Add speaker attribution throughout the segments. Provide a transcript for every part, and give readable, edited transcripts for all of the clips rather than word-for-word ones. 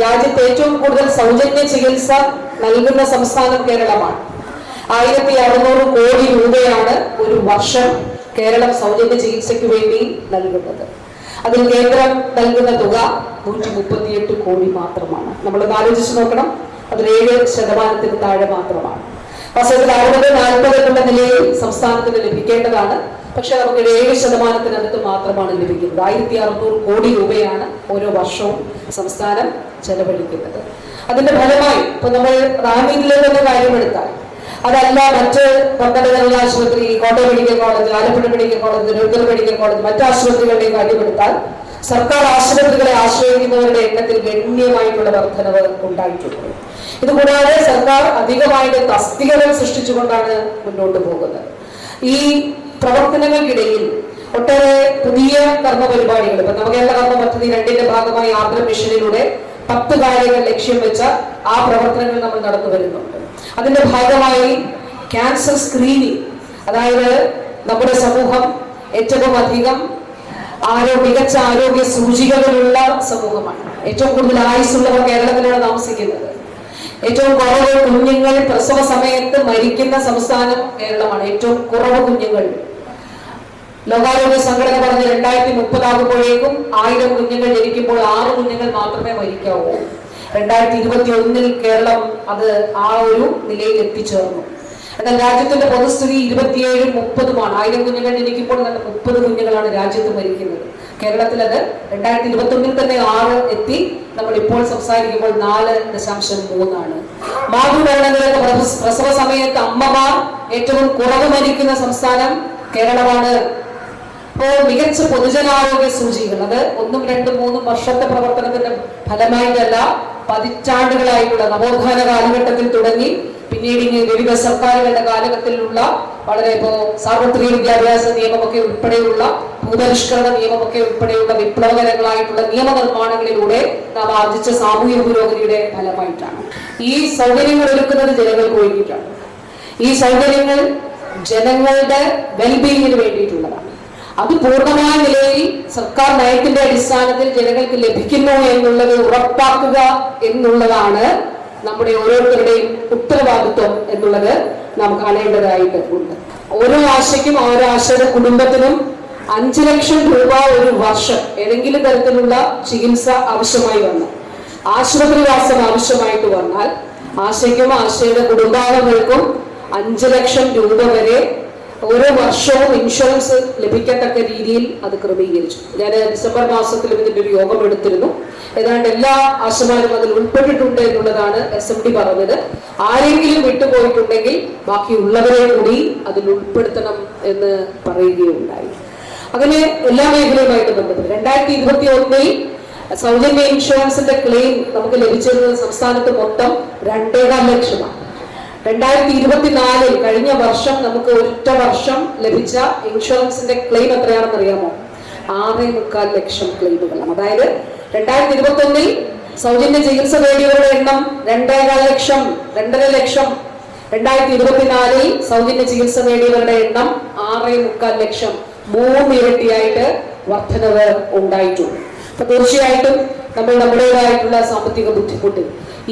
Speaker 1: രാജ്യത്ത് ഏറ്റവും കൂടുതൽ സൗജന്യ ചികിത്സ നൽകുന്ന സംസ്ഥാനം കേരളമാണ്. 1600 കോടി രൂപയാണ് ഒരു വർഷം കേരളം സൗജന്യ ചികിത്സയ്ക്ക് വേണ്ടി നൽകുന്നത്. അതിൽ കേന്ദ്രം നൽകുന്ന തുക 138 കോടി മാത്രമാണ്. നമ്മളൊന്ന് ആലോചിച്ച് നോക്കണം, അത് 7% താഴെ മാത്രമാണ്. വർഷത്തിൽ 60-40 എന്നുള്ള നിലയിൽ സംസ്ഥാനത്തിന് ലഭിക്കേണ്ടതാണ്. പക്ഷെ നമുക്ക് 7% മാത്രമാണ് ലഭിക്കുന്നത്. 1600 കോടി രൂപയാണ് ഓരോ വർഷവും സംസ്ഥാനം ചെലവഴിക്കുന്നത്. അതിന്റെ ഫലമായി ഇപ്പൊ നമ്മൾ റാമീനിലെ തന്നെ കാര്യമെടുത്താൽ, അതല്ല മറ്റ് പത്തനംതിട്ട ആശുപത്രി, Kottayam medical college, Alappuzha medical college, Thiruvananthapuram medical college, മറ്റു ആശുപത്രികളുടെയും കാര്യമെടുത്താൽ സർക്കാർ ആശുപത്രികളെ ആശ്രയിക്കുന്നവരുടെ എണ്ണത്തിൽ ഗണ്യമായിട്ടുള്ള വർധനവ് ഉണ്ടായിട്ടുണ്ട്. ഇതുകൂടാതെ സർക്കാർ അധികമായിട്ട് തസ്തികകൾ സൃഷ്ടിച്ചുകൊണ്ടാണ് മുന്നോട്ട് പോകുന്നത്. ഈ പ്രവർത്തനങ്ങൾക്കിടയിൽ ഒട്ടേറെ പുതിയ കർമ്മ പരിപാടികൾ, ഇപ്പൊ നവകേരള കർമ്മ പദ്ധതി 2ന്റെ ഭാഗമായി ആർദ്ര മിഷനിലൂടെ 10 കാര്യങ്ങൾ ലക്ഷ്യം വെച്ച ആ പ്രവർത്തനങ്ങൾ നമ്മൾ നടന്നു വരുന്നുണ്ട്. അതിന്റെ ഭാഗമായി ക്യാൻസർ സ്ക്രീനിങ്, അതായത് നമ്മുടെ സമൂഹം ഏറ്റവും അധികം മികച്ച ആരോഗ്യ സൂചികകളുള്ള സമൂഹമാണ്. ഏറ്റവും കൂടുതൽ ആയുസ്സുള്ളവർ കേരളത്തിലാണ് താമസിക്കുന്നത്. ഏറ്റവും കുറവ് കുഞ്ഞുങ്ങൾ പ്രസവ സമയത്ത് മരിക്കുന്ന സംസ്ഥാനം കേരളമാണ്. ഏറ്റവും കുറവ് കുഞ്ഞുങ്ങൾ. ലോകാരോഗ്യ സംഘടന പറഞ്ഞ് 2030 ആകുമ്പോഴേക്കും 1000 കുഞ്ഞുങ്ങൾ ജനിക്കുമ്പോൾ 6 കുഞ്ഞുങ്ങൾ മാത്രമേ മരിക്കാവൂ. 2021 കേരളം അത് ആ ഒരു നിലയിൽ എത്തിച്ചേർന്നു. എന്നാൽ രാജ്യത്തിന്റെ പൊതുസ്ഥിതി 27-30 1000 കുഞ്ഞുങ്ങൾ ജനിക്കുമ്പോൾ 30 കുഞ്ഞുങ്ങളാണ് രാജ്യത്ത് മരിക്കുന്നത്. കേരളത്തിൽ അത് 2021 തന്നെ 6 എത്തി. നമ്മൾ ഇപ്പോൾ സംസാരിക്കുമ്പോൾ 4.3 മാതൃമരണനിരക്ക് പ്രസവ സമയത്ത് അമ്മമാർ ഏറ്റവും കുറവ് മരിക്കുന്ന സംസ്ഥാനം കേരളമാണ്. അപ്പോൾ മികച്ച പൊതുജനാരോഗ്യ സൂചികൾ, അത് 1, 2, 3 വർഷത്തെ പ്രവർത്തനത്തിന്റെ ഫലമായിട്ടല്ല, പതിറ്റാണ്ടുകളായിട്ടുള്ള നവോത്ഥാന കാലഘട്ടത്തിൽ തുടങ്ങി പിന്നീട് വിവിധ സർക്കാരുകളുടെ കാലഘട്ടത്തിലുള്ള വളരെ സാർവത്രിക വിദ്യാഭ്യാസ നിയമമൊക്കെ ഉൾപ്പെടെയുള്ള ഭൂപരിഷ്കരണ നിയമമൊക്കെ ഉൾപ്പെടെയുള്ള വിപ്ലവകരങ്ങളായിട്ടുള്ള നിയമനിർമ്മാണങ്ങളിലൂടെ നാം ആർജിച്ച സാമൂഹ്യ പുരോഗതിയുടെ ഫലമായിട്ടാണ്. ഈ സൗകര്യങ്ങൾ ഒരുക്കുന്നത് ജനങ്ങൾക്ക് വേണ്ടിയിട്ടാണ്. ഈ സൗകര്യങ്ങൾ ജനങ്ങളുടെ വെൽബീയിങ്ങിന് വേണ്ടിയിട്ടുള്ളതാണ്. അത് പൂർണ്ണമായ നിലയിൽ സർക്കാർ നയത്തിന്റെ അടിസ്ഥാനത്തിൽ ജനങ്ങൾക്ക് ലഭിക്കുന്നു എന്നുള്ളത് ഉറപ്പാക്കുക എന്നുള്ളതാണ് നമ്മുടെ ഓരോരുത്തരുടെയും ഉത്തരവാദിത്വം എന്നുള്ളത് നാം കാണേണ്ടതായിട്ട് ഉണ്ട്. ഓരോ ആശയ്ക്കും ഓരോ ആശയുടെ കുടുംബത്തിനും 5 ലക്ഷം രൂപ ഒരു വർഷം ഏതെങ്കിലും തരത്തിലുള്ള ചികിത്സ ആവശ്യമായി വന്നാൽ, ആശുപത്രിവാസം ആവശ്യമായിട്ട് വന്നാൽ, ആശയ്ക്കും ആശയുടെ കുടുംബാംഗങ്ങൾക്കും 5 ലക്ഷം രൂപ വരെ ഓരോ വർഷവും ഇൻഷുറൻസ് ലഭിക്കത്തക്ക രീതിയിൽ അത് ക്രമീകരിച്ചു. ഞാൻ ഡിസംബർ മാസത്തിൽ ഇതിന്റെ ഒരു യോഗം എടുത്തിരുന്നു. ഏതാണ്ട് എല്ലാ ആശമാരും അതിൽ ഉൾപ്പെട്ടിട്ടുണ്ട് എന്നുള്ളതാണ് SMD പറഞ്ഞത്. ആരെങ്കിലും വിട്ടുപോയിട്ടുണ്ടെങ്കിൽ ബാക്കിയുള്ളവരെ കൂടി അതിൽ ഉൾപ്പെടുത്തണം എന്ന് പറയുകയുണ്ടായി. അങ്ങനെ എല്ലാ മേഖലയുമായിട്ട് ബന്ധപ്പെട്ട് 2021 സൗജന്യ ഇൻഷുറൻസിന്റെ ക്ലെയിം നമുക്ക് ലഭിച്ചിരുന്നത് സംസ്ഥാനത്ത് മൊത്തം 2.5 ലക്ഷമാണ്. 2024 കഴിഞ്ഞ വർഷം നമുക്ക് ഒറ്റ വർഷം ലഭിച്ച ഇൻഷുറൻസിന്റെ ക്ലെയിം എത്രയാണെന്ന് അറിയാമോ? 6.25 ലക്ഷം ക്ലെയിമുകളാണ്. അതായത് 2021 സൗജന്യ ചികിത്സ നേടിയവരുടെ എണ്ണം 2.5 ലക്ഷം, 2.5 ലക്ഷം. 2024 സൗജന്യ ചികിത്സ നേടിയവരുടെ എണ്ണം 6.25 ലക്ഷം. 3 ഇരട്ടിയായിട്ട് വർധനവ് ഉണ്ടായിട്ടുണ്ട്. അപ്പൊ തീർച്ചയായിട്ടും നമ്മൾ നമ്മുടേതായിട്ടുള്ള സാമ്പത്തിക ബുദ്ധിമുട്ട്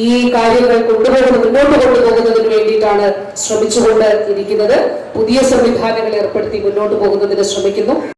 Speaker 1: ഈ കാര്യങ്ങൾ മുന്നോട്ട് കൊണ്ടുപോകുന്നതിന് വേണ്ടിയിട്ടാണ് ശ്രമിച്ചുകൊണ്ട് ഇരിക്കുന്നത്. പുതിയ സംവിധാനങ്ങൾ ഏർപ്പെടുത്തി മുന്നോട്ട് പോകുന്നതിന് ശ്രമിക്കുന്നു.